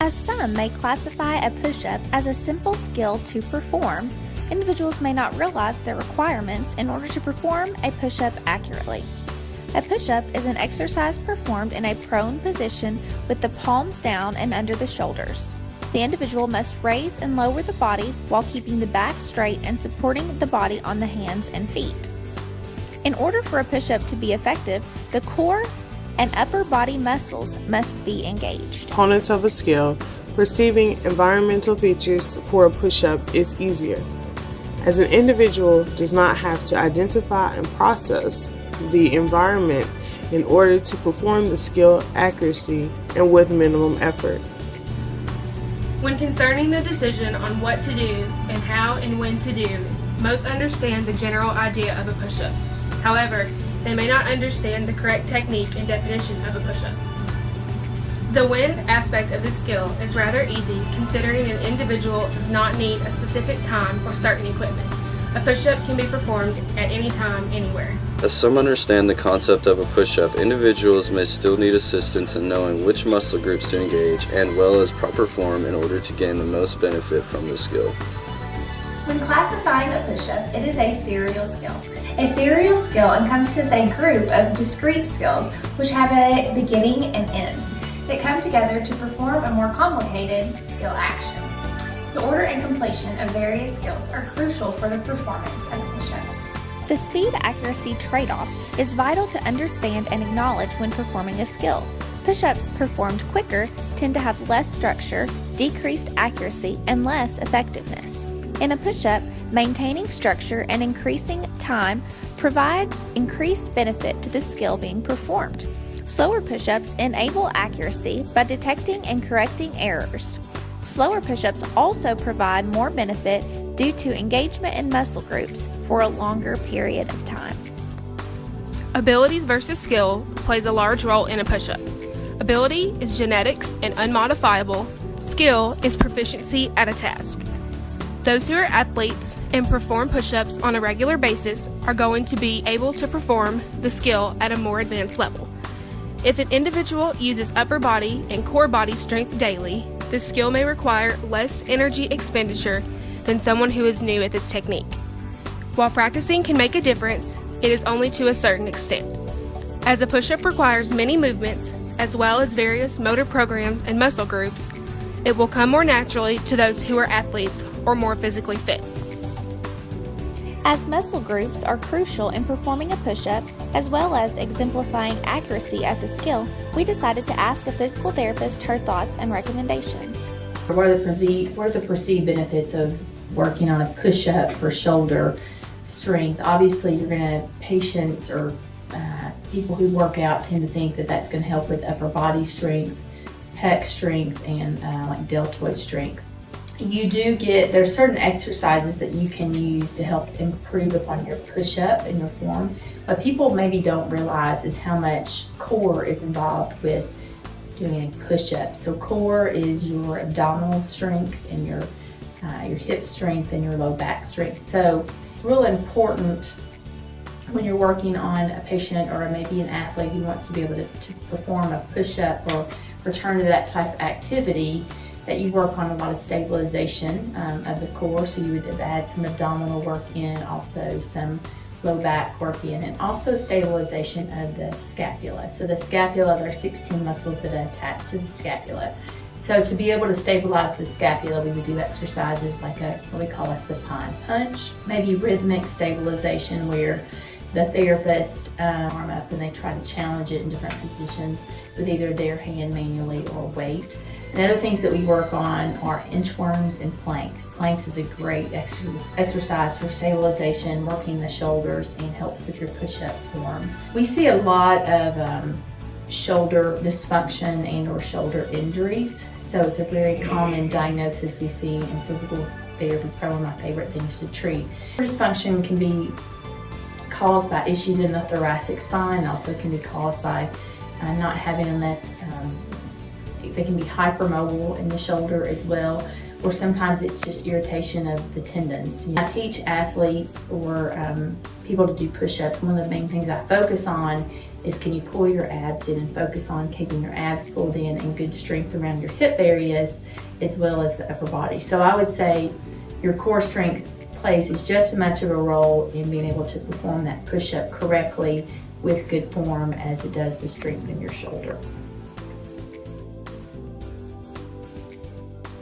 As some may classify a push-up as a simple skill to perform, individuals may not realize their requirements in order to perform a push-up accurately. A push-up is an exercise performed in a prone position with the palms down and under the shoulders. The individual must raise and lower the body while keeping the back straight and supporting the body on the hands and feet. In order for a push-up to be effective, the core and upper body muscles must be engaged. Components of a skill, perceiving environmental features for a push-up is easier, as an individual does not have to identify and process the environment in order to perform the skill accuracy and with minimum effort. When concerning the decision on what to do and how and when to do, most understand the general idea of a push-up. However, they may not understand the correct technique and definition of a push-up. The when aspect of this skill is rather easy considering an individual does not need a specific time or certain equipment. A push-up can be performed at any time, anywhere. As some understand the concept of a push-up, individuals may still need assistance in knowing which muscle groups to engage and well as proper form in order to gain the most benefit from the skill. When classifying a push-up, it is a serial skill. A serial skill encompasses a group of discrete skills which have a beginning and end that come together to perform a more complicated skill action. The order and completion of various skills are crucial for the performance of push-ups. The speed-accuracy trade-off is vital to understand and acknowledge when performing a skill. Push-ups performed quicker tend to have less structure, decreased accuracy, and less effectiveness. In a push-up, maintaining structure and increasing time provides increased benefit to the skill being performed. Slower push-ups enable accuracy by detecting and correcting errors. Slower push-ups also provide more benefit due to engagement in muscle groups for a longer period of time. Abilities versus skill plays a large role in a push-up. Ability is genetics and unmodifiable. Skill is proficiency at a task. Those who are athletes and perform push-ups on a regular basis are going to be able to perform the skill at a more advanced level. If an individual uses upper body and core body strength daily, the skill may require less energy expenditure than someone who is new at this technique. While practicing can make a difference, it is only to a certain extent. As a push-up requires many movements, as well as various motor programs and muscle groups, it will come more naturally to those who are athletes or more physically fit. As muscle groups are crucial in performing a push-up, as well as exemplifying accuracy at the skill, we decided to ask a physical therapist her thoughts and recommendations. What are the perceived benefits of working on a push-up for shoulder strength? Obviously, patients or people who work out tend to think that that's going to help with upper body strength, pec strength, and like deltoid strength. There's certain exercises that you can use to help improve upon your push-up and your form. What people maybe don't realize is how much core is involved with doing a push-up. So core is your abdominal strength and your hip strength and your low back strength. So it's real important when you're working on a patient or maybe an athlete who wants to be able to perform a push-up or return to that type of activity, that you work on a lot of stabilization of the core. So you would add some abdominal work in, also some low back work in, and also stabilization of the scapula. So the scapula, there are 16 muscles that are attached to the scapula. So to be able to stabilize the scapula, we would do exercises like what we call a supine punch, maybe rhythmic stabilization where the therapist arm up and they try to challenge it in different positions with either their hand manually or weight. And other things that we work on are inchworms and planks. Planks is a great exercise for stabilization, working the shoulders, and helps with your push-up form. We see a lot of shoulder dysfunction and or shoulder injuries. So it's a very common diagnosis we see in physical therapy. It's probably one of my favorite things to treat. Dysfunction can be caused by issues in the thoracic spine, also can be caused by not having enough, they can be hypermobile in the shoulder as well, or sometimes it's just irritation of the tendons. I teach athletes or people to do push-ups. One of the main things I focus on is can you pull your abs in and focus on keeping your abs pulled in and good strength around your hip areas as well as the upper body. So I would say your core strength plays just as much of a role in being able to perform that push-up correctly with good form as it does the strength in your shoulder.